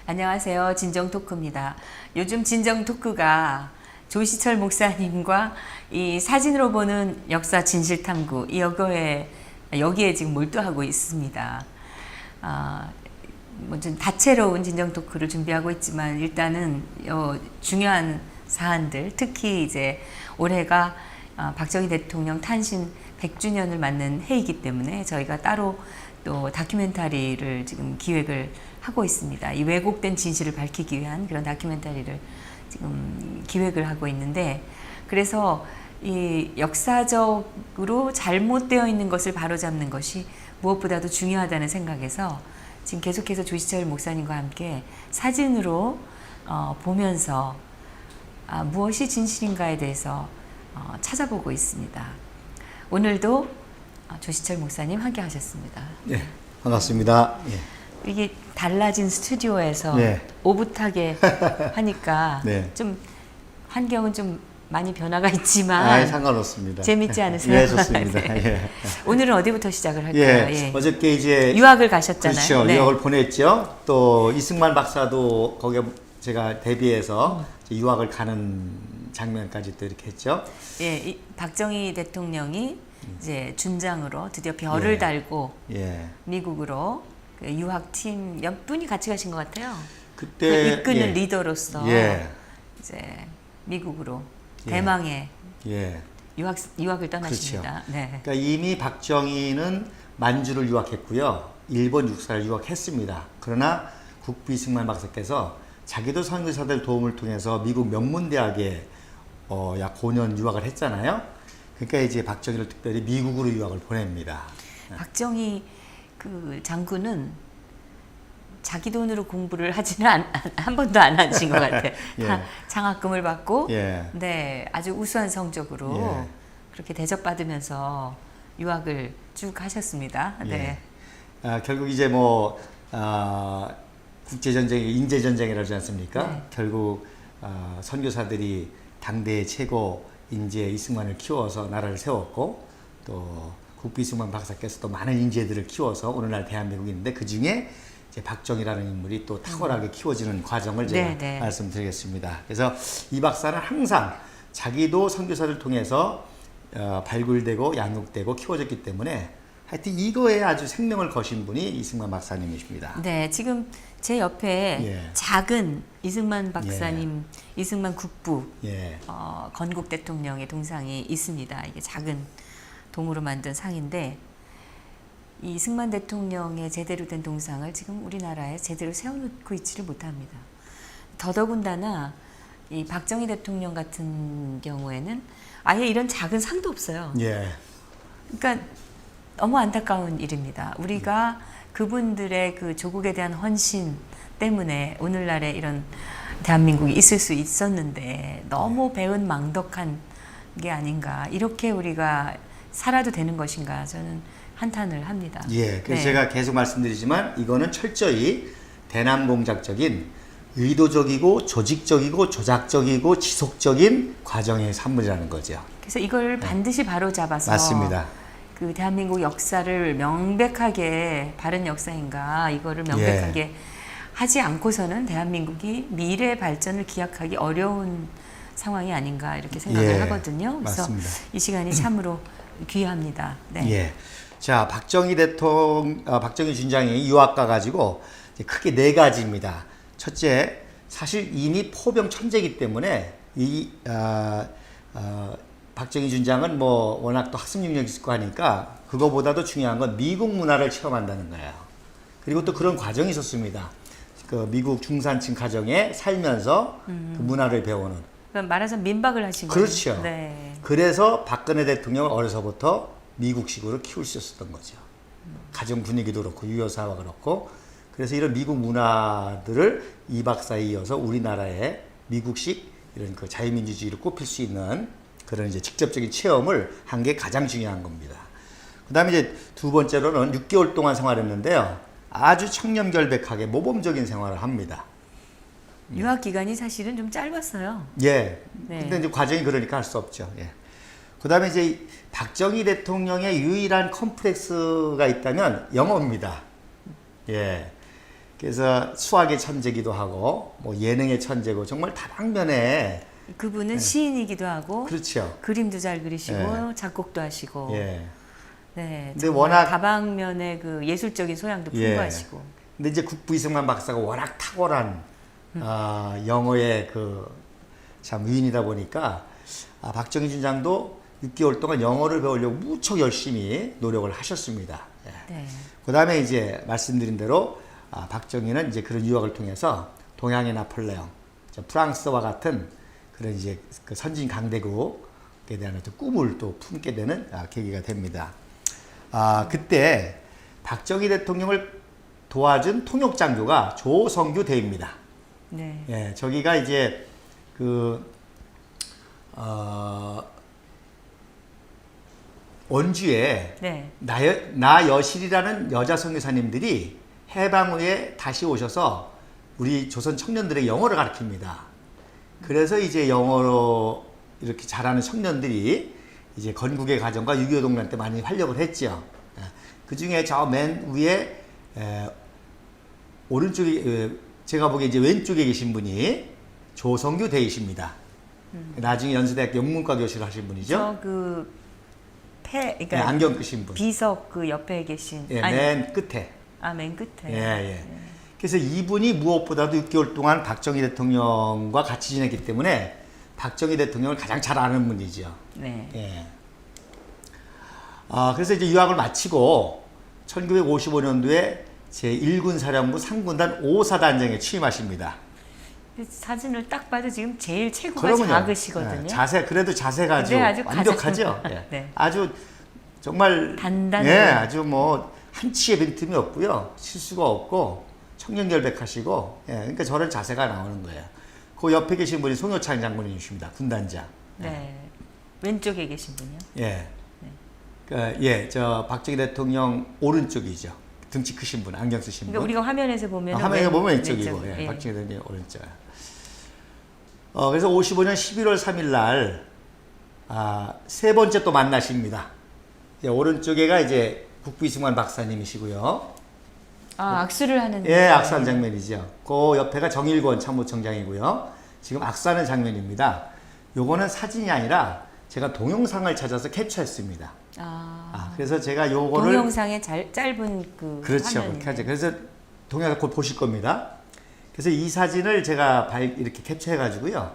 안녕하세요. 진정토크입니다. 요즘 진정토크가 조시철 목사님과 이 사진으로 보는 역사 진실탐구 여기에 지금 몰두하고 있습니다. 뭐 좀 다채로운 진정토크를 준비하고 있지만 일단은 중요한 사안들, 특히 이제 올해가 박정희 대통령 탄신 100주년을 맞는 해이기 때문에 저희가 따로 또 다큐멘터리를 지금 기획을 하고 있습니다. 이 왜곡된 진실을 밝히기 위한 그런 다큐멘터리를 지금 기획을 하고 있는데, 그래서 이 역사적으로 잘못되어 있는 것을 바로잡는 것이 무엇보다도 중요하다는 생각에서 지금 계속해서 조시철 목사님과 함께 사진으로 보면서 무엇이 진실인가에 대해서 찾아보고 있습니다. 오늘도 조시철 목사님 함께 하셨습니다. 네, 반갑습니다. 예. 이게 달라진 스튜디오에서 네. 오붓하게 하니까 네. 좀 환경은 좀 많이 변화가 있지만 상관없습니다. 재밌지 않으세요? 네, 좋습니다. 네. 예. 오늘은 어디부터 시작을 할까요? 예. 어저께 이제 유학을 가셨잖아요. 그렇죠. 네. 유학을 보냈죠. 또 이승만 박사도 거기에 제가 대비해서 유학을 가는 장면까지 또 이렇게 했죠. 예, 이 박정희 대통령이 이제 준장으로 드디어 별을 예. 달고 예. 미국으로 그 유학팀 몇 분이 같이 가신 것 같아요. 그때 그 이끄는 예. 리더로서 예. 이제 미국으로 예. 대망의 예. 유학을 떠나십니다. 그렇죠. 네. 그러니까 이미 박정희는 만주를 유학했고요. 일본 육사를 유학했습니다. 그러나 국비 이승만 박사께서 자기도 선교사들 도움을 통해서 미국 명문대학에 약 5년 유학을 했잖아요. 그러니까 이제 박정희를 특별히 미국으로 유학을 보냅니다. 박정희 그 장군은 자기 돈으로 공부를 하지는 한 번도 안 하신 것 같아요. 예. 다 장학금을 받고, 예. 네, 아주 우수한 성적으로 예. 그렇게 대접받으면서 유학을 쭉 하셨습니다. 네. 결국 이제 국제전쟁이 인재전쟁이라지 않습니까? 네. 결국 선교사들이 당대의 최고 인재 이승만을 키워서 나라를 세웠고, 또 국비 이승만 박사께서도 많은 인재들을 키워서 오늘날 대한민국이 있는데, 그 중에 이제 박정희라는 인물이 또 탁월하게 키워지는 과정을 제가 네. 말씀드리겠습니다. 그래서 이 박사는 항상 자기도 선교사를 통해서 발굴되고 양육되고 키워졌기 때문에 하여튼 이거에 아주 생명을 거신 분이 이승만 박사님이십니다. 네, 지금 제 옆에 예. 작은 이승만 박사님, 이승만 국부, 예. 건국 대통령의 동상이 있습니다. 이게 작은 동으로 만든 상인데, 이 이승만 대통령의 제대로 된 동상을 지금 우리나라에 제대로 세워놓고 있지를 못합니다. 더더군다나 이 박정희 대통령 같은 경우에는 아예 이런 작은 상도 없어요. 예. 그러니까 너무 안타까운 일입니다. 우리가 그분들의 그 조국에 대한 헌신 때문에 오늘날의 이런 대한민국이 있을 수 있었는데 너무 배은망덕한 게 아닌가, 이렇게 우리가 살아도 되는 것인가, 저는 한탄을 합니다. 예. 그래서 네. 제가 계속 말씀드리지만 이거는 철저히 대남공작적인 의도적이고 조직적이고 조작적이고 지속적인 과정의 산물이라는 거죠. 그래서 이걸 반드시 바로잡아서 맞습니다. 그 대한민국 역사를 명백하게 바른 역사인가, 이거를 명백하게 하지 않고서는 대한민국이 미래 발전을 기약하기 어려운 상황이 아닌가, 이렇게 생각을 하거든요. 그래서 맞습니다. 이 시간이 참으로 귀합니다. 네. 예. 자, 박정희 준장이 유학 가가지고 크게 4가지입니다. 첫째, 사실 이미 포병 천재이기 때문에 박정희 준장은 워낙 또 학습 능력이 있을 거 하니까 그거보다도 중요한 건 미국 문화를 체험한다는 거예요. 그리고 또 그런 과정이 있었습니다. 그 미국 중산층 가정에 살면서 그 문화를 배우는. 그럼 말하자면 민박을 하신 거예요. 그렇죠. 네. 그래서 박근혜 대통령을 어려서부터 미국식으로 키울 수 있었던 거죠. 가정 분위기도 그렇고 유효사와 그렇고. 그래서 이런 미국 문화들을 이 박사에 이어서 우리나라의 미국식 이런 그 자유민주주의를 꼽힐 수 있는 그런 이제 직접적인 체험을 한 게 가장 중요한 겁니다. 그 다음에 이제 2번째로는 6개월 동안 생활했는데요. 아주 청렴결백하게 모범적인 생활을 합니다. 유학 기간이 사실은 좀 짧았어요. 예. 네. 근데 이제 과정이 그러니까 할 수 없죠. 예. 그 다음에 이제 박정희 대통령의 유일한 컴플렉스가 있다면 영어입니다. 예. 그래서 수학의 천재기도 하고 뭐 예능의 천재고 정말 다방면에 그분은 시인이기도 하고 그렇죠. 그림도 잘 그리시고 작곡도 하시고 예. 네, 근데 정말 워낙 다방면의 그 예술적인 소양도 풍부하시고 근데 이제 국부 이승만 박사가 워낙 탁월한 영어의 그 참 위인이다 보니까 박정희 준장도 6개월 동안 영어를 배우려고 무척 열심히 노력을 하셨습니다. 예. 네. 그다음에 이제 말씀드린 대로 박정희는 이제 그런 유학을 통해서 동양의 나폴레옹, 프랑스와 같은 그런 이제 그 선진 강대국에 대한 어떤 꿈을 또 품게 되는 계기가 됩니다. 그때 박정희 대통령을 도와준 통역장교가 조성규 대입니다. 네. 예, 저기가 이제 원주에 네. 나여실이라는 여자 선교사님들이 해방 후에 다시 오셔서 우리 조선 청년들의 영어를 가르칩니다. 그래서 이제 영어로 이렇게 잘하는 청년들이 이제 건국의 가정과 6.25 동란 때 많이 활력을 했죠. 그 중에 저 맨 위에 오른쪽에 제가 보기에 이제 왼쪽에 계신 분이 조성규 대이십니다. 나중에 연세대학교 영문과 교수를 하신 분이죠. 그러니까 네, 안경 끄신 분. 비석 그 옆에 계신 예, 아니, 맨 끝에. 맨 끝에. 예. 그래서 이분이 무엇보다도 6개월 동안 박정희 대통령과 같이 지냈기 때문에 박정희 대통령을 가장 잘 아는 분이죠. 네. 예. 그래서 이제 유학을 마치고 1955년도에 제1군 사령부 3군단 5사단장에 취임하십니다. 사진을 딱 봐도 지금 제일 체구가 그러면요. 작으시거든요. 그래도 자세가 아주 완벽하죠. 예. 네. 아주 정말 단단해. 예, 아주 뭐 한치의 빈틈이 없고요. 실수가 없고 청렴결백하시고 예, 그러니까 저런 자세가 나오는 거예요. 그 옆에 계신 분이 송효창 장군님이십니다. 군단장. 네. 왼쪽에 계신 분이요? 예. 저 박정희 대통령 오른쪽이죠. 등치 크신 분, 안경 쓰신 그러니까 분. 우리가 화면에서 보면 화면에 보면 왼쪽이고, 예, 박정희 대통령 오른쪽. 그래서 55년 11월 3일 날, 세 번째 또 만나십니다. 오른쪽에가 이제 국부 이승만 박사님이시고요. 악수를 하는. 예, 악수하는 장면이죠. 그 옆에가 정일권 참모총장이고요. 지금 악수하는 장면입니다. 요거는 사진이 아니라 제가 동영상을 찾아서 캡처했습니다. 그래서 제가 요거를 동영상의 짧은 그 그렇죠. 그렇게 하죠. 그래서 동영상 곧 보실 겁니다. 그래서 이 사진을 제가 이렇게 캡처해가지고요.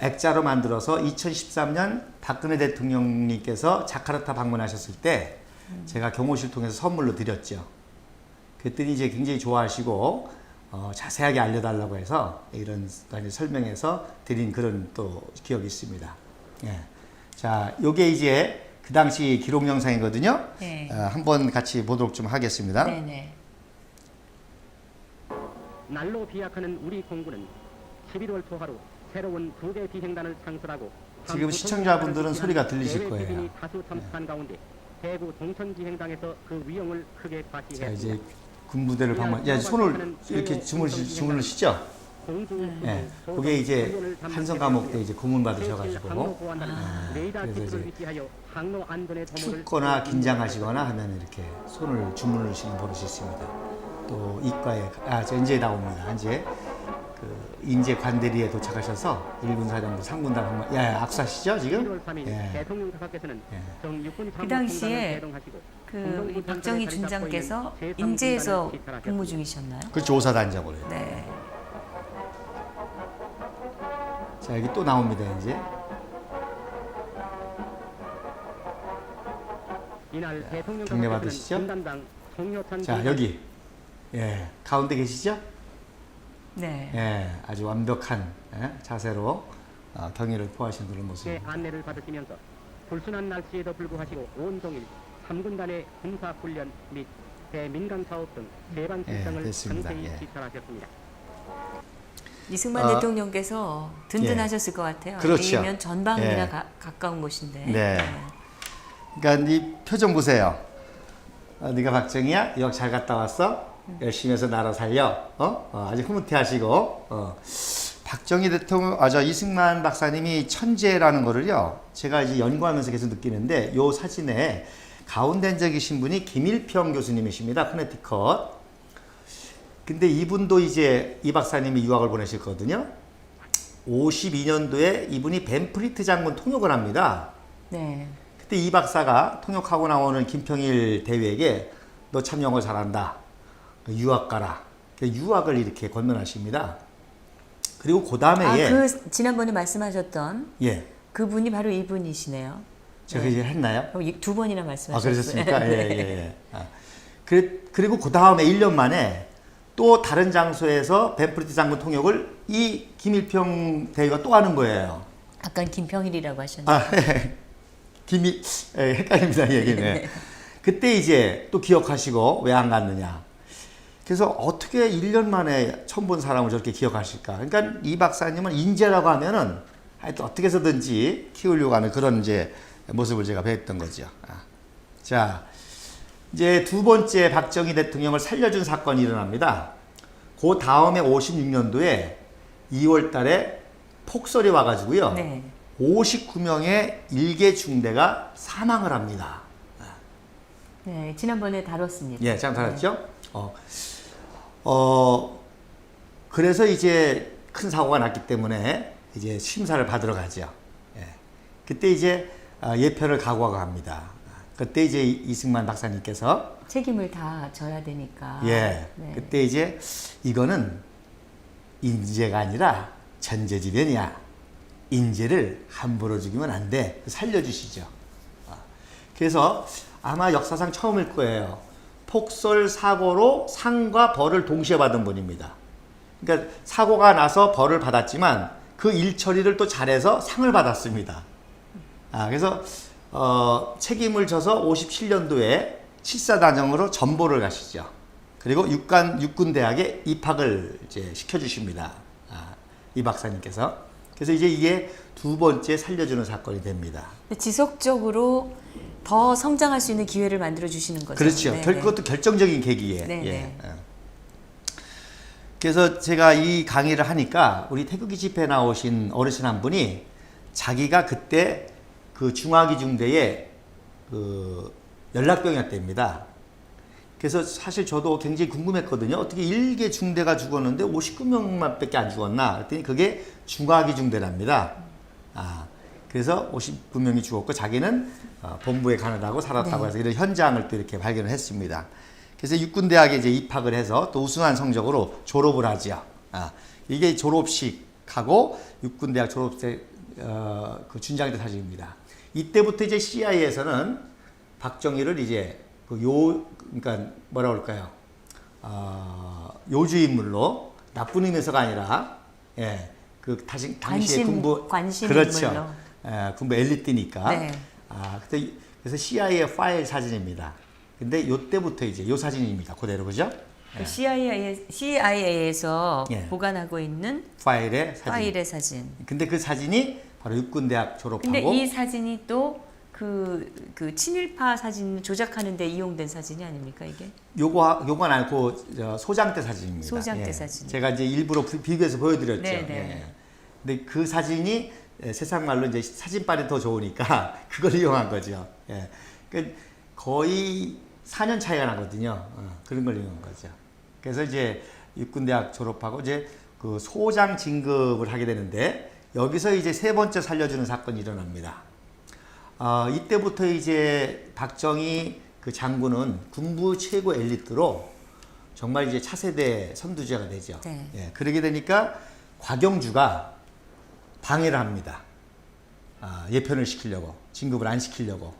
액자로 만들어서 2013년 박근혜 대통령님께서 자카르타 방문하셨을 때 제가 경호실 통해서 선물로 드렸죠. 그랬더니 이제 굉장히 좋아하시고 자세하게 알려달라고 해서 이런 설명해서 드린 그런 또 기억이 있습니다. 예. 자, 요게 이제 그 당시 기록 영상이거든요. 네. 한번 같이 보도록 좀 하겠습니다. 네네. 날로 비약하는 우리 공군은 11월 초하루 새로운 2개 비행단을 창설하고 지금 시청자분들은 소리가 들리실 거예요. 다수 참석한 가운데 대구 동천지행당에서 그 위용을 크게 자, 과시했습니다. 이제 군부대를 방문. 야, 손을 이렇게 주무르시죠? 예. 그게 이제 한성 감옥 때 이제 고문 받으셔가지고 그래서 이제 춥거나 긴장하시거나 하면 이렇게 손을 주무르시는 버릇이 있습니다. 또 이과에 이제 나옵니다. 이제 그 인제 관대리에 도착하셔서 1군 사령부 3군단 방문. 악수하시죠 지금? 예. 그 당시에 그 박정희 준장께서 인제에서 근무 중이셨나요? 그렇죠. 오사단장으로요. 네. 자, 여기 또 나옵니다, 이제. 이날 대통령 경례 받으시죠? 자, 여기. 예, 가운데 계시죠? 네. 예, 아주 완벽한 자세로 경의를 표하시는 그런 모습입니다. 안내를 받으시면서 불순한 날씨에도 불구하시고 온종일 3군단의 군사훈련 및 대민간 사업 등 대반 실정을 상세히 지켜하셨습니다. 이승만 대통령께서 든든하셨을 것 같아요. 그렇죠. 왜냐면 전방이나 가까운 곳인데. 네. 그러니까 네 표정 보세요. 네가 박정희야? 유학 잘 갔다 왔어? 열심히 해서 나라 살려? 아주 흐뭇해하시고 박정희 대통령, 이승만 박사님이 천재라는 거를요. 제가 이제 연구하면서 계속 느끼는데 요 사진에 가운데 앉아 계신 분이 김일평 교수님이십니다. 커네티컷. 근데 이분도 이제 이 박사님이 유학을 보내셨거든요. 52년도에 이분이 벤프리트 장군 통역을 합니다. 네. 그때 이 박사가 통역하고 나오는 김평일 대위에게 너 참 영어 잘한다. 유학 가라. 유학을 이렇게 권면하십니다. 그리고 그 다음에 그 지난번에 말씀하셨던 예, 그분이 바로 이분이시네요. 제가 이제 했나요? 두 번이나 아, 말씀하셨어요. 그러셨습니까? 예, 예, 예. 아. 그리고 그 다음에 1년 만에 또 다른 장소에서 벤프리트 장군 통역을 이 김일평 대위가 또 하는 거예요. 아까 김평일이라고 하셨는데. 아, 헷갈립니다, 얘기는. 네. 그때 이제 또 기억하시고 왜 안 갔느냐. 그래서 어떻게 1년 만에 처음 본 사람을 저렇게 기억하실까. 그러니까 이 박사님은 인재라고 하면은 하여튼 어떻게 해서든지 키우려고 하는 그런 이제 모습을 제가 뵀던 거죠. 자, 이제 두 번째 박정희 대통령을 살려준 사건이 일어납니다. 그 다음에 56년도에 2월 달에 폭설이 와가지고요. 네. 59명의 일개 중대가 사망을 합니다. 네, 지난번에 다뤘습니다. 예, 참 다뤘죠? 그래서 이제 큰 사고가 났기 때문에 이제 심사를 받으러 가죠. 예. 그때 이제 예편을 각오하고 합니다. 그때 이제 이승만 박사님께서 책임을 다 져야 되니까. 예, 네. 그때 이제 이거는 인재가 아니라 전제지변이야. 인재를 함부로 죽이면 안 돼. 살려주시죠. 그래서 아마 역사상 처음일 거예요. 폭설 사고로 상과 벌을 동시에 받은 분입니다. 그러니까 사고가 나서 벌을 받았지만 그 일 처리를 또 잘해서 상을 받았습니다. 그래서 책임을 져서 57년도에 칠사단영으로 전보를 가시죠. 그리고 육군대학에 입학을 이제 시켜주십니다. 이 박사님께서. 그래서 이제 이게 두 번째 살려주는 사건이 됩니다. 지속적으로 더 성장할 수 있는 기회를 만들어 주시는 거죠. 그렇죠. 네, 그것도 결정적인 계기에. 네, 예. 네. 그래서 제가 이 강의를 하니까 우리 태극기 집회에 나오신 어르신 한 분이 자기가 그때 그 중화기 중대에 그 연락병이었답니다. 그래서 사실 저도 굉장히 궁금했거든요. 어떻게 일개 중대가 죽었는데 59명만 밖에 안 죽었나? 그랬더니 그게 중화기 중대랍니다. 그래서 59명이 죽었고 자기는 본부에 가느라고 살았다고 네. 해서 이런 현장을 또 이렇게 발견을 했습니다. 그래서 육군대학에 이제 입학을 해서 또 우수한 성적으로 졸업을 하죠. 이게 졸업식하고 육군대학 졸업식 그 준장대 사진입니다. 이때부터 이제 CIA에서는 박정희를 이제 그러니까 뭐라 그럴까요? 요주 인물로 나쁜 의미에서가 아니라 그 당시의 군부 관심 그렇죠. 인물로. 군부 엘리트니까. 네. 그래서 CIA 파일 사진입니다. 근데 요때부터 이제 요 사진입니다. 그대로 그죠? 그 CIA에서 예. 보관하고 있는 파일의 사진. 파일의 사진. 근데 그 사진이 바로 육군대학 졸업하고. 근데 이 사진이 또 그 친일파 사진 조작하는 데 이용된 사진이 아닙니까 이게? 요건 아니고 소장 때 사진입니다. 소장 때 사진. 제가 이제 일부러 비교해서 보여드렸죠. 네네. 근데 그 사진이 세상 말로 이제 사진빨이 더 좋으니까 그걸 이용한 거죠. 그러니까 거의 4년 차이가 나거든요. 그런 걸 이용한 거죠. 그래서 이제 육군대학 졸업하고 이제 그 소장 진급을 하게 되는데 여기서 이제 세 번째 살려주는 사건이 일어납니다. 이때부터 이제 박정희 그 장군은 군부 최고 엘리트로 정말 이제 차세대 선두주자가 되죠. 네. 그러게 되니까 곽영주가 방해를 합니다. 예편을 시키려고, 진급을 안 시키려고.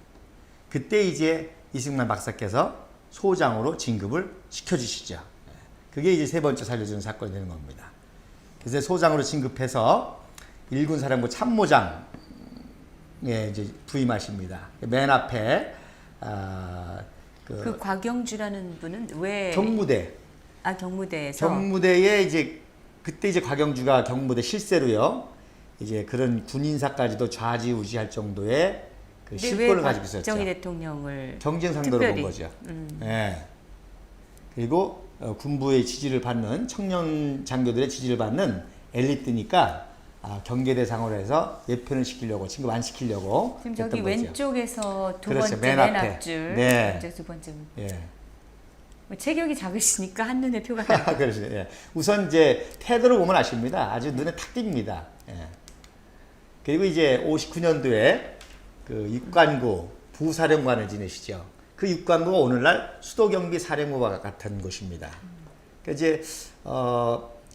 그때 이제 이승만 박사께서 소장으로 진급을 시켜주시죠. 그게 이제 세 번째 살려주는 사건이 되는 겁니다. 그래서 소장으로 진급해서 일군 사령부 참모장 이제 부임하십니다. 맨 앞에 그 곽영주라는 분은 왜 경무대. 경무대에서 경무대에 이제 그때 이제 곽영주가 경무대 실세로요. 이제 그런 군인사까지도 좌지우지할 정도의 그 실권을 가지고 있었죠. 박정희 대통령을 경쟁 상대로 특별히. 본 거죠. 그리고 군부의 지지를 받는 청년 장교들의 지지를 받는 엘리트니까 경계대상으로 해서 예편을 시키려고 진급 안 시키려고 지금 했던 저기 거죠. 왼쪽에서 두 그렇죠. 번째 맨 맨 앞에. 앞줄 네. 왼쪽 두 번째 체격이 작으시니까 한눈에 표가 나요. 그러시네. 예. 우선 이제 태도를 보면 아십니다. 아주 눈에 탁 띕니다. 예. 그리고 이제 59년도에 그 육관구 부사령관을 지내시죠. 그 육관구가 오늘날 수도경비 사령부와 같은 곳입니다. 그러니까 이제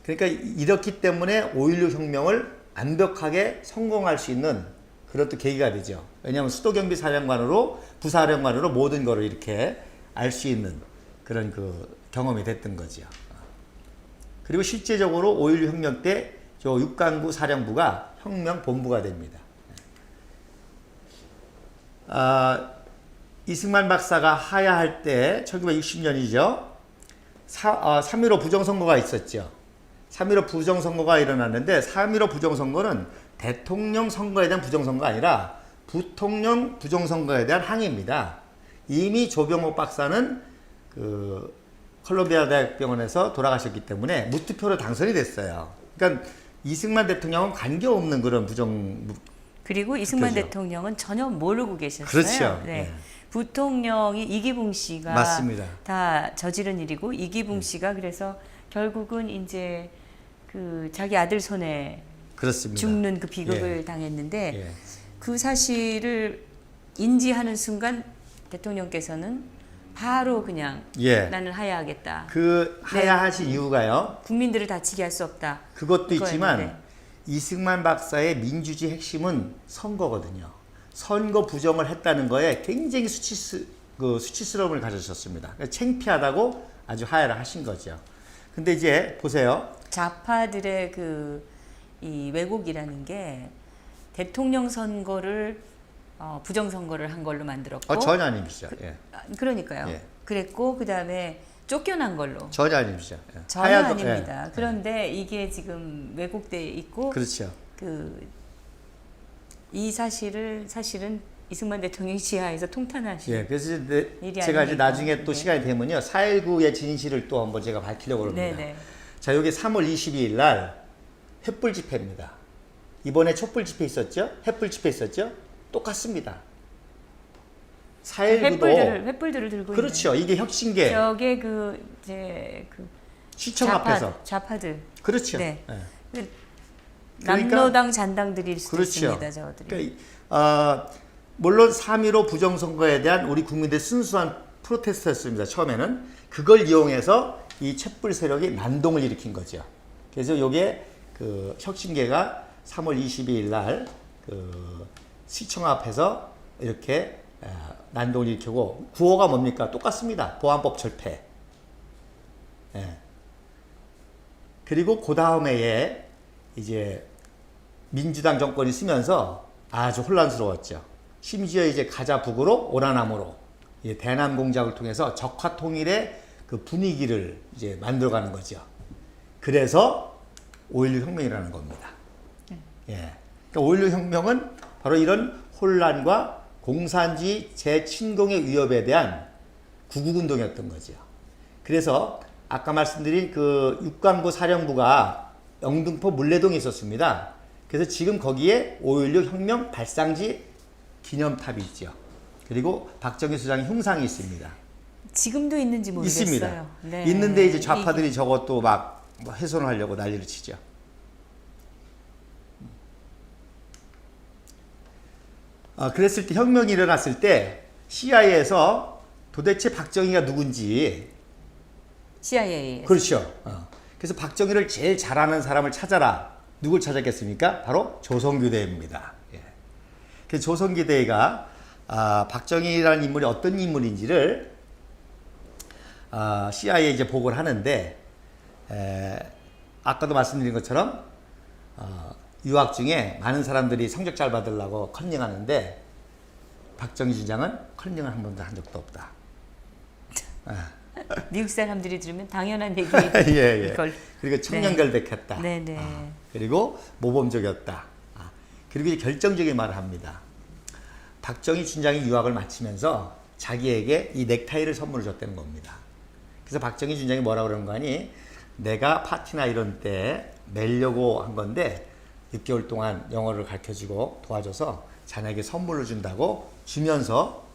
그러니까 이렇기 때문에 5.16 혁명을 완벽하게 성공할 수 있는 그런 또 계기가 되죠. 왜냐하면 수도경비 사령관으로 부사령관으로 모든 거를 이렇게 알 수 있는 그런 그 경험이 됐던 거죠. 그리고 실제적으로 5.16 혁명 때 저 육관구 사령부가 혁명 본부가 됩니다. 이승만 박사가 하야할 때 1960년이죠. 3.15 부정선거가 있었죠. 3.15 부정선거가 일어났는데 3.15 부정선거는 대통령 선거에 대한 부정선거가 아니라 부통령 부정선거에 대한 항의입니다. 이미 조병옥 박사는 그 컬럼비아 대학병원에서 돌아가셨기 때문에 무투표로 당선이 됐어요. 그러니까 이승만 대통령은 관계없는 그런 그리고 이승만 투표죠. 대통령은 전혀 모르고 계셨어요. 그렇죠. 네. 네. 부통령이 이기붕 씨가 맞습니다. 다 저지른 일이고 이기붕 씨가 그래서 결국은 이제 그 자기 아들 손에 그렇습니다. 죽는 그 비극을 예. 당했는데 예. 그 사실을 인지하는 순간 대통령께서는 바로 그냥 예. 나는 하야하겠다. 그 하야하신 이유가요. 국민들을 다치게 할 수 없다. 그것도 있지만 그거였는데. 이승만 박사의 민주주의 핵심은 선거거든요. 선거 부정을 했다는 거에 굉장히 수치스러움을 가지셨습니다. 창피하다고 아주 하야를 하신 거죠. 근데 이제 보세요. 좌파들의 이 왜곡이라는 게 대통령 선거를 부정 선거를 한 걸로 만들었고 전혀 아니시죠. 예. 그러니까요. 예. 그랬고 그다음에 쫓겨난 걸로 전혀 아니시죠. 예. 전혀 하야도- 아닙니다. 예. 그런데 이게 지금 왜곡돼 있고 그렇죠. 이 사실은 이승만 대통령이 지하에서 통탄하신 예. 그래서 일이 제가 이제 아닙니까? 나중에 또 네. 시간이 되면요. 4.19의 진실을 또 한번 제가 밝히려고 합니다. 네네. 자, 여기 3월 22일 날 횃불 집회입니다. 이번에 촛불 집회 있었죠? 횃불 집회 있었죠? 똑같습니다. 4.19도 횃불들을 들고 그렇죠. 이게 혁신계 있는 저게 시청 앞에서 좌파들. 그렇죠. 네. 예. 남로당 잔당들일 수도 그렇죠. 있습니다. 저들이. 그러니까, 물론 3.15 부정선거에 대한 우리 국민들의 순수한 프로테스트였습니다. 처음에는 그걸 이용해서 이 촛불 세력이 난동을 일으킨 거죠. 그래서 이게 그 혁신계가 3월 22일 날 그 시청 앞에서 이렇게 난동을 일으키고 구호가 뭡니까? 똑같습니다. 보안법 철폐. 예. 그리고 그 다음에 이제 민주당 정권이 쓰면서 아주 혼란스러웠죠. 심지어 이제 가자 북으로 오라남으로 대남 공작을 통해서 적화 통일의 그 분위기를 이제 만들어가는 거죠. 그래서 5.16 혁명이라는 겁니다. 예. 그러니까 5.16 혁명은 바로 이런 혼란과 공산주의 재침공의 위협에 대한 구국운동이었던 거죠. 그래서 아까 말씀드린 그 육관구 사령부가 영등포 물레동에 있었습니다. 그래서 지금 거기에 5.16 혁명 발상지 기념탑이 있죠. 그리고 박정희 수장의 흉상이 있습니다. 지금도 있는지 모르겠어요. 있습니다. 네. 있는데 이제 좌파들이 저것도 막 훼손하려고 난리를 치죠. 그랬을 때 혁명이 일어났을 때 CIA에서 도대체 박정희가 누군지 CIA. 그렇죠. 그래서 박정희를 제일 잘하는 사람을 찾아라. 누굴 찾았겠습니까? 바로 조선교대입니다. 예. 그래서 조선교대가 박정희라는 인물이 어떤 인물인지를 CIA에 이제 보고를 하는데 아까도 말씀드린 것처럼 유학 중에 많은 사람들이 성적 잘 받으려고 컨닝하는데 박정희 주장은 컨닝을 한 번도 한 적도 없다. 미국 사람들이 들으면 당연한 얘기. 예. 이걸. 그리고 청렴결백했다. 네네. 그리고 모범적이었다. 그리고 이제 결정적인 말을 합니다. 박정희 준장이 유학을 마치면서 자기에게 이 넥타이를 선물을 줬다는 겁니다. 그래서 박정희 준장이 뭐라고 그러는 거 아니? 내가 파티나 이런 때 매려고 한 건데 6개월 동안 영어를 가르쳐주고 도와줘서 자네에게 선물을 준다고 주면서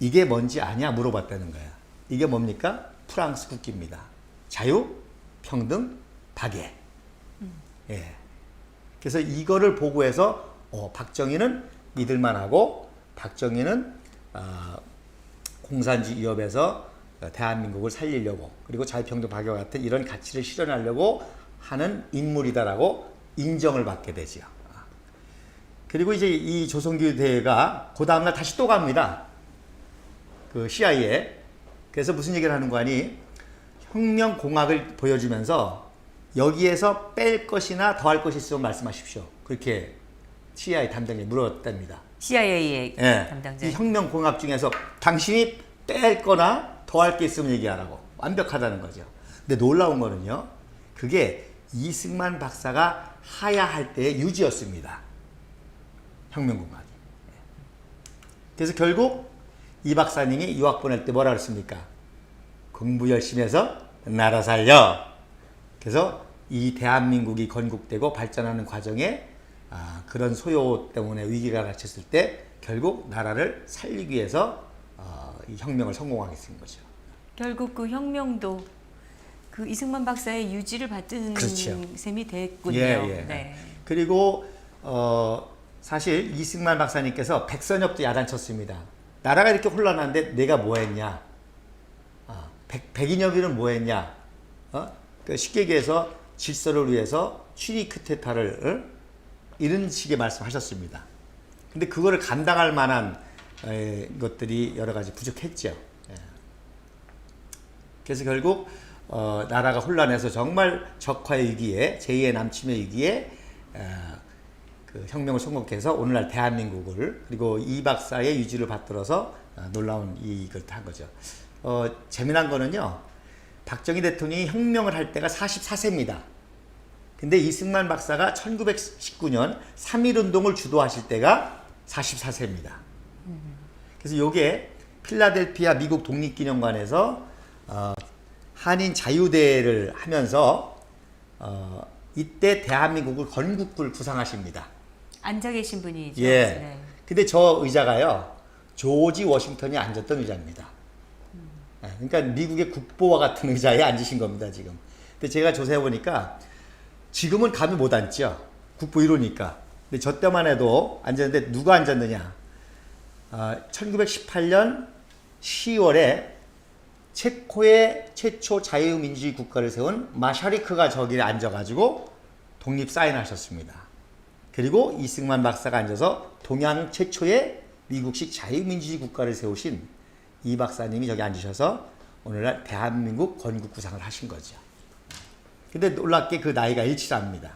이게 뭔지 아냐 물어봤다는 거야. 이게 뭡니까? 프랑스 국기입니다. 자유, 평등, 박애. 예. 그래서 이거를 보고해서 박정희는 믿을만하고 박정희는 공산주의 위협에서 대한민국을 살리려고 그리고 자유평등 박애와 같은 이런 가치를 실현하려고 하는 인물이다라고 인정을 받게 되죠. 그리고 이제 이 조선교대회가 그 다음날 다시 또 갑니다. 그 CIA에. 그래서 무슨 얘기를 하는 거 아니? 혁명공학을 보여주면서 여기에서 뺄 것이나 더할 것이 있으면 말씀하십시오. 그렇게 CIA 담당자에 물었답니다. CIA의 예. 담당자. 이 혁명공학 중에서 당신이 뺄 거나 더할 게 있으면 얘기하라고. 완벽하다는 거죠. 근데 놀라운 거는요. 그게 이승만 박사가 하야할 때의 유지였습니다. 혁명공학이. 그래서 결국 이 박사님이 유학 보낼 때 뭐라 그랬습니까? 공부 열심히 해서 나라 살려. 그래서 이 대한민국이 건국되고 발전하는 과정에 그런 소요 때문에 위기가 닥쳤을 때 결국 나라를 살리기 위해서 이 혁명을 성공하게 된 거죠. 결국 그 혁명도 그 이승만 박사의 유지를 받은 그렇죠. 셈이 됐군요. 예. 네. 그리고 사실 이승만 박사님께서 백선엽도 야단쳤습니다. 나라가 이렇게 혼란한데 내가 뭐 했냐? 백인혁이는 뭐 했냐? 그 쉽게 얘기해서 질서를 위해서 취리 쿠데타를 이런 식의 말씀하셨습니다. 근데 그거를 감당할 만한 것들이 여러 가지 부족했죠. 예. 그래서 결국 나라가 혼란해서 정말 적화의 위기에 제2의 남침의 위기에 그 혁명을 성공해서 오늘날 대한민국을 그리고 이 박사의 유지를 받들어서 놀라운 이걸 한 거죠. 재미난 거는요. 박정희 대통령이 혁명을 할 때가 44세입니다. 근데 이승만 박사가 1919년 3.1운동을 주도하실 때가 44세입니다. 그래서 요게 필라델피아 미국 독립기념관에서 한인 자유대회를 하면서 이때 대한민국을 건국부를 구상하십니다. 앉아 계신 분이죠. 예. 네. 근데 저 의자가요. 조지 워싱턴이 앉았던 의자입니다. 그러니까 미국의 국보와 같은 의자에 앉으신 겁니다, 지금. 근데 제가 조사해 보니까 지금은 감히 못 앉죠. 국보 1호니까. 근데 저 때만 해도 앉았는데 누가 앉았느냐? 1918년 10월에 체코의 최초 자유민주주의 국가를 세운 마샤리크가 저기에 앉아가지고 독립 사인하셨습니다. 그리고 이승만 박사가 앉아서 동양 최초의 미국식 자유민주주의 국가를 세우신 이 박사님이 저기 앉으셔서 오늘날 대한민국 건국구상을 하신 거죠. 근데 놀랍게 그 나이가 일치합니다.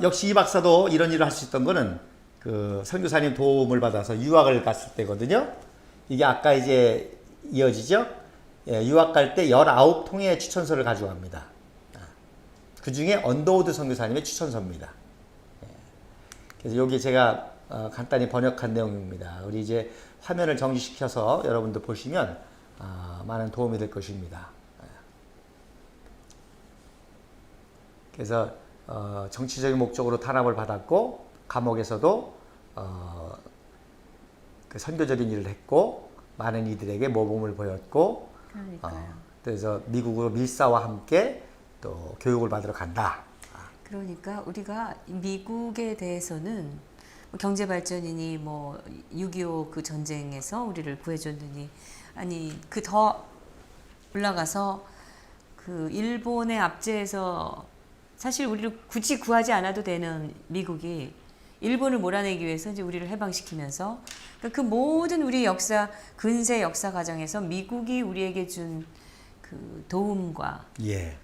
역시 이 박사도 이런 일을 할 수 있던 거는 그 선교사님 도움을 받아서 유학을 갔을 때거든요. 이게 아까 이제 이어지죠? 예, 유학 갈 때 19통의 추천서를 가져갑니다. 그 중에 언더우드 선교사님의 추천서입니다. 예. 그래서 여기 제가 간단히 번역한 내용입니다. 우리 이제 화면을 정지시켜서 여러분들 보시면 많은 도움이 될 것입니다. 그래서 정치적인 목적으로 탄압을 받았고 감옥에서도 그 선교적인 일을 했고 많은 이들에게 모범을 보였고 그래서 미국으로 밀사와 함께 또 교육을 받으러 간다. 그러니까 우리가 미국에 대해서는 뭐 경제 발전이니 뭐 6.25 그 전쟁에서 우리를 구해줬느니 아니 그 더 올라가서 그 일본의 압제에서 사실 우리를 굳이 구하지 않아도 되는 미국이 일본을 몰아내기 위해서 이제 우리를 해방시키면서 그러니까 그 모든 우리 역사 근세 역사 과정에서 미국이 우리에게 준 그 도움과 예.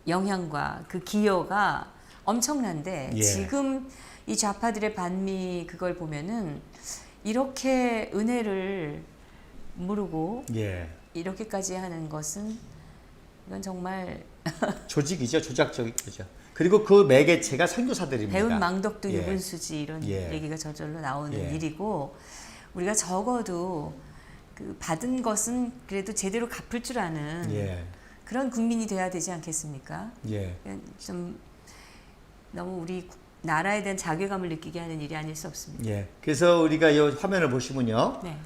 영향과 그 기여가 엄청난데 예. 지금 이 좌파들의 반미 그걸 보면은 이렇게 은혜를 모르고 예. 이렇게까지 하는 것은 이건 정말 조직이죠. 조작적이죠. 그리고 그 매개체가 선교사들입니다. 배운 망덕도 예. 유분수지 이런 예. 얘기가 저절로 나오는 예. 일이고 우리가 적어도 그 받은 것은 그래도 제대로 갚을 줄 아는 예. 그런 국민이 돼야 되지 않겠습니까? 예. 좀 너무 우리 나라에 대한 자괴감을 느끼게 하는 일이 아닐 수 없습니다. 예. 그래서 우리가 이 화면을 보시면요. 네.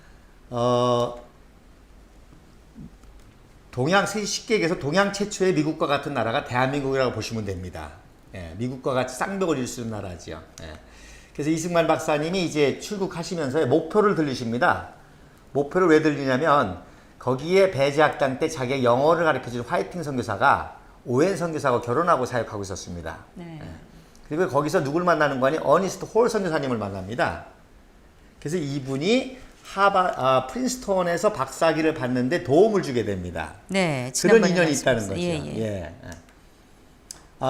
쉽게 얘기해서 동양 최초의 미국과 같은 나라가 대한민국이라고 보시면 됩니다. 예, 미국과 같이 쌍벽을 이룰 수 있는 나라지요. 예. 그래서 이승만 박사님이 이제 출국하시면서 목표를 들리십니다. 목표를 왜 들리냐면 거기에 배제학당 때 자기의 영어를 가르쳐준 화이팅 선교사가 오웬 선교사하고 결혼하고 사역하고 있었습니다. 네. 예. 그리고 거기서 누굴 만나는 거니 어니스트 홀 선교사님을 만납니다. 그래서 이분이 프린스턴에서 박사학위를 받는데 도움을 주게 됩니다. 네. 그런 지난번에 인연이 있다는 거죠. 말씀하셨어요. 예.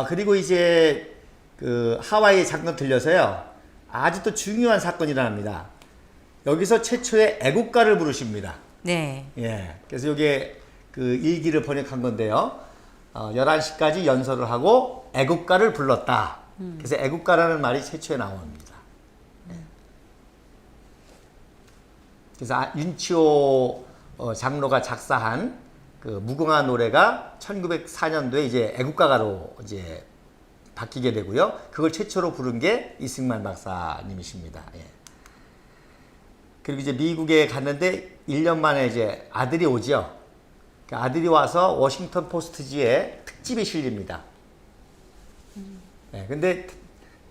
그리고 이제 그 하와이에 잠깐 들려서요. 아주 또 중요한 사건이 일어납니다. 여기서 최초의 애국가를 부르십니다. 네. 예. 그래서 이게 그 일기를 번역한 건데요. 11시까지 연설을 하고 애국가를 불렀다. 그래서 애국가라는 말이 최초에 나옵니다. 그래서 윤치호 장로가 작사한 그 무궁화 노래가 1904년도에 이제 애국가가로 이제 바뀌게 되고요. 그걸 최초로 부른 게 이승만 박사님이십니다. 예. 그리고 이제 미국에 갔는데 1년 만에 이제 아들이 오죠. 그 아들이 와서 워싱턴 포스트지에 특집이 실립니다. 예. 근데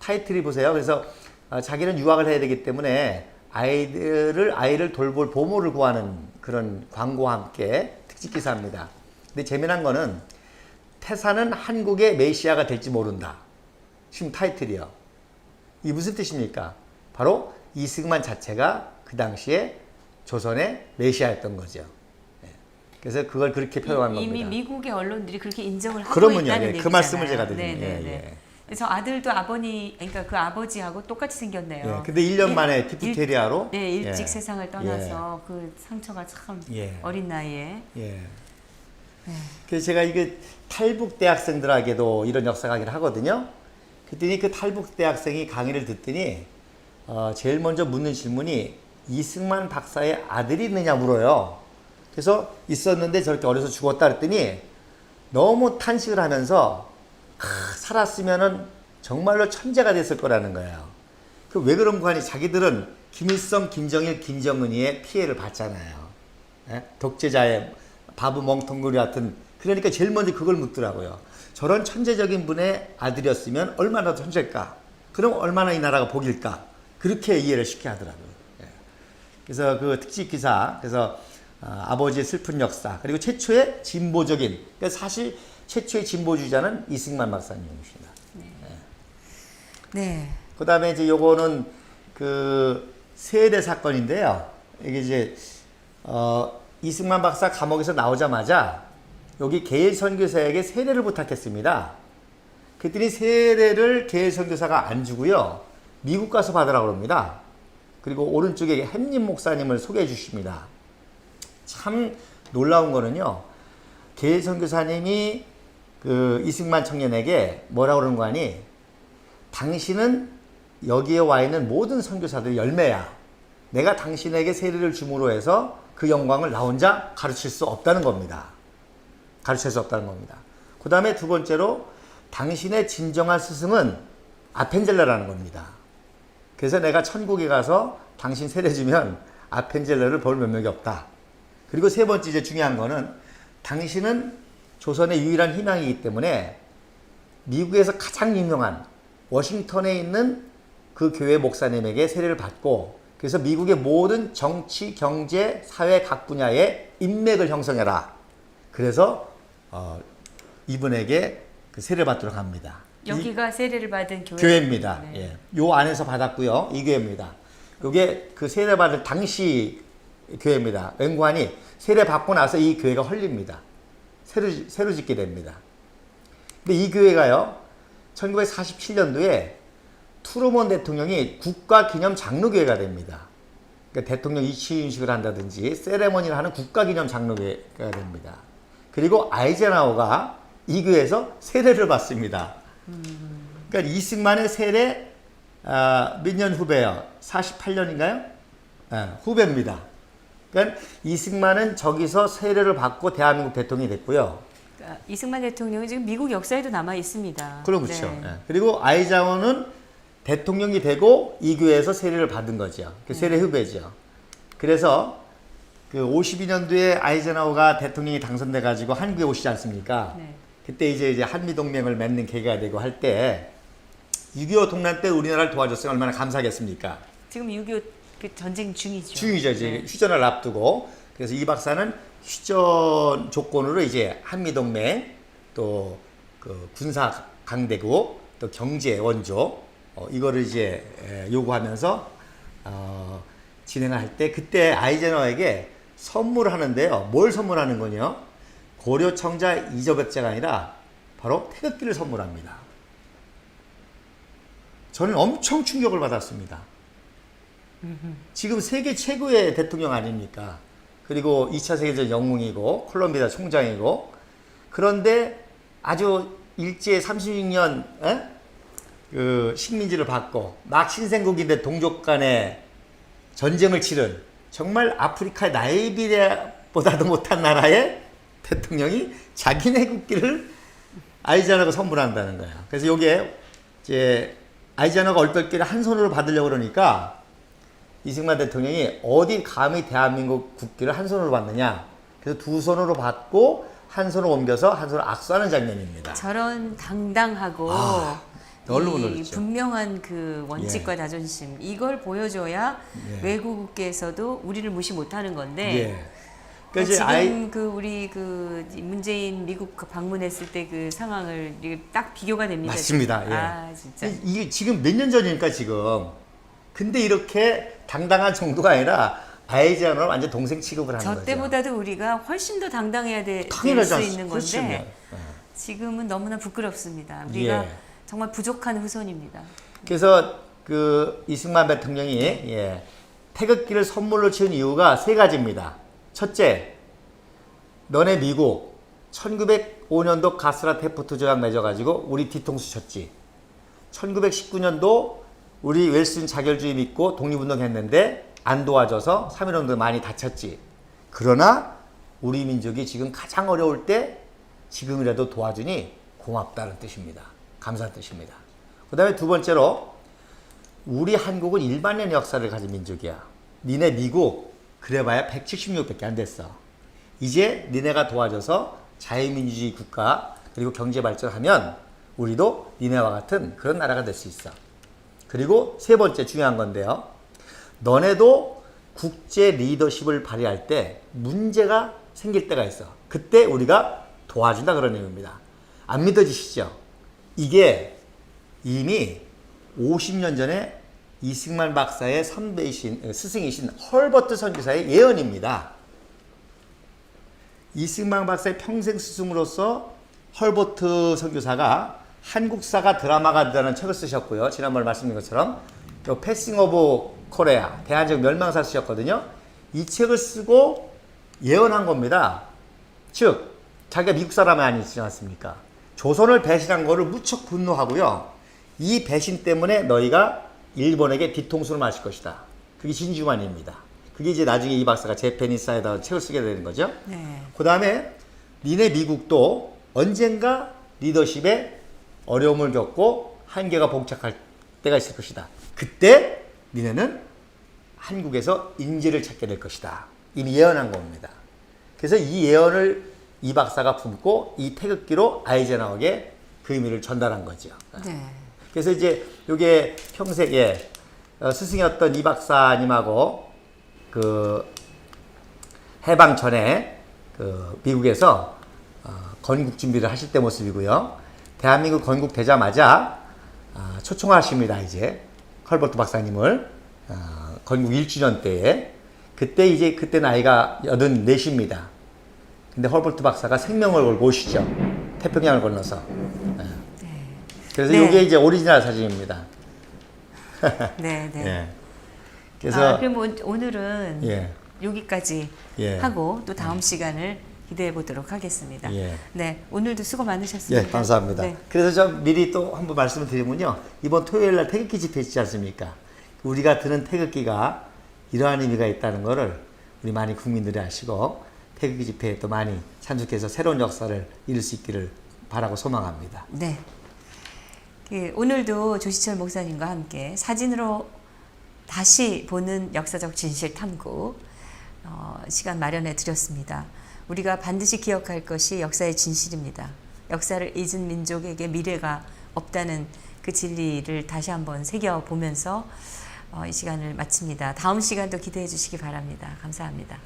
타이틀이 보세요. 그래서 자기는 유학을 해야 되기 때문에 아이를 돌볼 보모를 구하는 그런 광고와 함께 특집 기사입니다. 근데 재미난 거는 태사는 한국의 메시아가 될지 모른다. 지금 타이틀이요. 이 무슨 뜻입니까? 바로 이승만 자체가 그 당시에 조선의 메시아였던 거죠. 예. 그래서 그걸 그렇게 표현한 겁니다. 이미 미국의 언론들이 그렇게 인정을 하고 그러면요. 있다는 예, 얘기잖아요. 그 말씀을 제가 드립니다. 네네네. 예. 그래서 아들도 그러니까 그 아버지하고 똑같이 생겼네요. 예. 근데 1년 만에 디프테리아로 네, 일찍 예. 세상을 떠나서 그 상처가 참 예. 어린 나이에. 예. 그래서 제가 이게 탈북 대학생들에게도 이런 역사 강의를 하거든요. 그랬더니 그 탈북 대학생이 강의를 듣더니 제일 먼저 묻는 질문이 이승만 박사의 아들이 있느냐 물어요. 그래서 있었는데 저렇게 어려서 죽었다 그랬더니 너무 탄식을 하면서 살았으면은 정말로 천재가 됐을 거라는 거예요. 그 왜 그런 거 하니 자기들은 김일성, 김정일, 김정은이의 피해를 받잖아요. 예? 독재자의 바보 멍텅구리 같은. 그러니까 제일 먼저 그걸 묻더라고요. 저런 천재적인 분의 아들이었으면 얼마나 천재일까? 그럼 얼마나 이 나라가 복일까? 그렇게 이해를 쉽게 하더라고요. 예. 그래서 그 특집 기사, 그래서 아버지의 슬픈 역사, 그리고 최초의 진보적인, 그러니까 사실 최초의 진보주의자는 이승만 박사님이십니다. 네. 그 다음에 이제 요거는 그 세례 사건인데요. 이게 이제, 이승만 박사 감옥에서 나오자마자 여기 게일 선교사에게 세례를 부탁했습니다. 그랬더니 세례를 게일 선교사가 안 주고요. 미국 가서 받으라고 합니다. 그리고 오른쪽에 햄님 목사님을 소개해 주십니다. 참 놀라운 거는요. 게일 선교사님이 그 이승만 청년에게 뭐라고 그러는 거 아니? 당신은 여기에 와 있는 모든 선교사들의 열매야. 내가 당신에게 세례를 줌으로 해서 그 영광을 나 혼자 가르칠 수 없다는 겁니다. 가르칠 수 없다는 겁니다. 그 다음에 두 번째로 당신의 진정한 스승은 아펜젤러라는 겁니다. 그래서 내가 천국에 가서 당신 세례 주면 아펜젤러를 볼 면목이 없다. 그리고 세 번째 이제 중요한 거는 당신은 조선의 유일한 희망이기 때문에 미국에서 가장 유명한 워싱턴에 있는 그 교회 목사님에게 세례를 받고 그래서 미국의 모든 정치, 경제, 사회 각 분야의 인맥을 형성해라. 그래서 이분에게 그 세례를 받도록 합니다. 여기가 세례를 받은 교회입니다. 네. 예. 요 안에서 받았고요. 이 교회입니다. 요게 그 세례 받을 당시 교회입니다. 웬관이 세례 받고 나서 이 교회가 헐립니다. 새로 짓게 됩니다. 근데 이 교회가요. 1947년도에 트루먼 대통령이 국가기념 장로교회가 됩니다. 그러니까 대통령 이취인식을 한다든지 세레머니를 하는 국가기념 장로교회가 됩니다. 그리고 아이젠하워가 이 교회에서 세례를 받습니다. 그러니까 이승만의 세례 몇 년 후배요? 48년인가요? 후배입니다. 그러니까 이승만은 저기서 세례를 받고 대한민국 대통령이 됐고요. 그러니까 이승만 대통령이 지금 미국 역사에도 남아 있습니다. 그렇죠. 네. 그리고 아이자원은 대통령이 되고 이 교회에서 세례를 받은 거죠. 그 세례 후배죠. 그래서 그 52년도에 아이젠하워가 대통령이 당선돼 가지고 한국에 오시지 않습니까? 네. 그때 이제 한미 동맹을 맺는 계기가 되고 할 때 6.25 동란 때 우리나라를 도와줬으면 얼마나 감사하겠습니까? 지금 6.25 그 전쟁 중이죠. 중이죠. 이제 네. 휴전을 앞두고. 그래서 이 박사는 휴전 조건으로 이제 한미 동맹 또 그 군사 강대국 또 경제 원조 이거를 이제 요구하면서 진행을 할 때 그때 아이젠하워에게 선물을 하는데요. 뭘 선물하는 거냐? 고려 청자 이저백제가 아니라 바로 태극기를 선물합니다. 저는 엄청 충격을 받았습니다. 지금 세계 최고의 대통령 아닙니까? 그리고 2차 세계대전 영웅이고 콜롬비아 총장이고 그런데 아주 일제 36년 그 식민지를 받고 막 신생국인데 동족 간에 전쟁을 치른 정말 아프리카 나이비리아보다도 못한 나라의 대통령이 자기네 국기를 아이젠하워가 선물한다는 거예요. 그래서 이게 이제 아이젠하워가 얼떨결에 한 손으로 받으려고 그러니까 이승만 대통령이 어디 감히 대한민국 국기를 한 손으로 받느냐. 그래서 두 손으로 받고 한 손으로 옮겨서 한 손으로 악수하는 장면입니다. 저런 당당하고 너무 이 놀랐죠. 분명한 그 원칙과 자존심 이걸 보여줘야 외국계에서도 우리를 무시 못하는 건데 예. 그러니까 이제 지금 그 우리 그 문재인 미국 그 방문했을 때 그 상황을 이게 딱 비교가 됩니다. 맞습니다. 지금. 예. 아 진짜. 이게 지금 몇 년 전이니까 지금. 근데 이렇게 당당한 정도가 아니라 아이젠하워를 완전 동생 취급을 하는 저 거죠. 때보다도 우리가 훨씬 더 당당해야 될 당연하지 수 않습니까? 있는 그렇죠. 건데 예. 지금은 너무나 부끄럽습니다. 우리가 예. 정말 부족한 후손입니다. 그래서 그 이승만 대통령이 태극기를 선물로 치운 이유가 세 가지입니다. 첫째, 너네 미국 1905년도 가스라 테프트 조약 맺어가지고 우리 뒤통수 쳤지. 1919년도 우리 웰슨 자결주의 믿고 독립운동했는데 안 도와줘서 3.1운동 많이 다쳤지. 그러나 우리 민족이 지금 가장 어려울 때 지금이라도 도와주니 고맙다는 뜻입니다. 감사한 뜻입니다. 그 다음에 두 번째로 우리 한국은 1만 년의 역사를 가진 민족이야. 니네 미국 그래봐야 176밖에 안 됐어. 이제 니네가 도와줘서 자유민주주의 국가 그리고 경제 발전하면 우리도 니네와 같은 그런 나라가 될 수 있어. 그리고 세 번째 중요한 건데요. 너네도 국제 리더십을 발휘할 때 문제가 생길 때가 있어. 그때 우리가 도와준다 그런 의미입니다. 안 믿어지시죠? 이게 이미 50년 전에 이승만 박사의 선배이신 스승이신 헐버트 선교사의 예언입니다. 이승만 박사의 평생 스승으로서 헐버트 선교사가 한국사가 드라마가 되다는 책을 쓰셨고요. 지난번에 말씀드린 것처럼 또 패싱 오브 코리아 대한민국 멸망사 쓰셨거든요. 이 책을 쓰고 예언한 겁니다. 즉 자기가 미국 사람이 아니지 않습니까? 조선을 배신한 거를 무척 분노하고요. 이 배신 때문에 너희가 일본에게 뒤통수를 맞을 것이다. 그게 진주만입니다. 그게 이제 나중에 이 박사가 재패니스에다 책을 쓰게 되는 거죠. 네. 그 다음에 니네 미국도 언젠가 리더십에 어려움을 겪고 한계가 봉착할 때가 있을 것이다. 그때 니네는 한국에서 인재를 찾게 될 것이다. 이미 예언한 겁니다. 그래서 이 예언을 이 박사가 품고 이 태극기로 아이젠하워에게 그 의미를 전달한 거죠. 네. 그래서 이제 이게 평생에 스승이었던 이 박사님하고 그 해방 전에 그 미국에서 건국 준비를 하실 때 모습이고요. 대한민국 건국되자마자 초청하십니다. 이제 헐버트 박사님을 건국 1주년 때에 그때 나이가 84입니다. 근데 헐버트 박사가 생명을 걸고 오시죠. 태평양을 건너서. 그래서 네. 이게 이제 오리지널 사진입니다. 네, 네. 예. 그래서 그럼 오늘은 예. 여기까지 예. 하고 또 다음 시간을 기대해 보도록 하겠습니다. 예. 네, 오늘도 수고 많으셨습니다. 예, 감사합니다. 네. 그래서 좀 미리 또 한번 말씀을 드리면요. 이번 토요일 날 태극기 집회 있지 않습니까? 우리가 드는 태극기가 이러한 의미가 있다는 것을 우리 많이 국민들이 아시고 태극기 집회에 또 많이 참석해서 새로운 역사를 이룰 수 있기를 바라고 소망합니다. 네. 오늘도 조시철 목사님과 함께 사진으로 다시 보는 역사적 진실 탐구 시간 마련해 드렸습니다. 우리가 반드시 기억할 것이 역사의 진실입니다. 역사를 잊은 민족에게 미래가 없다는 그 진리를 다시 한번 새겨보면서 이 시간을 마칩니다. 다음 시간도 기대해 주시기 바랍니다. 감사합니다.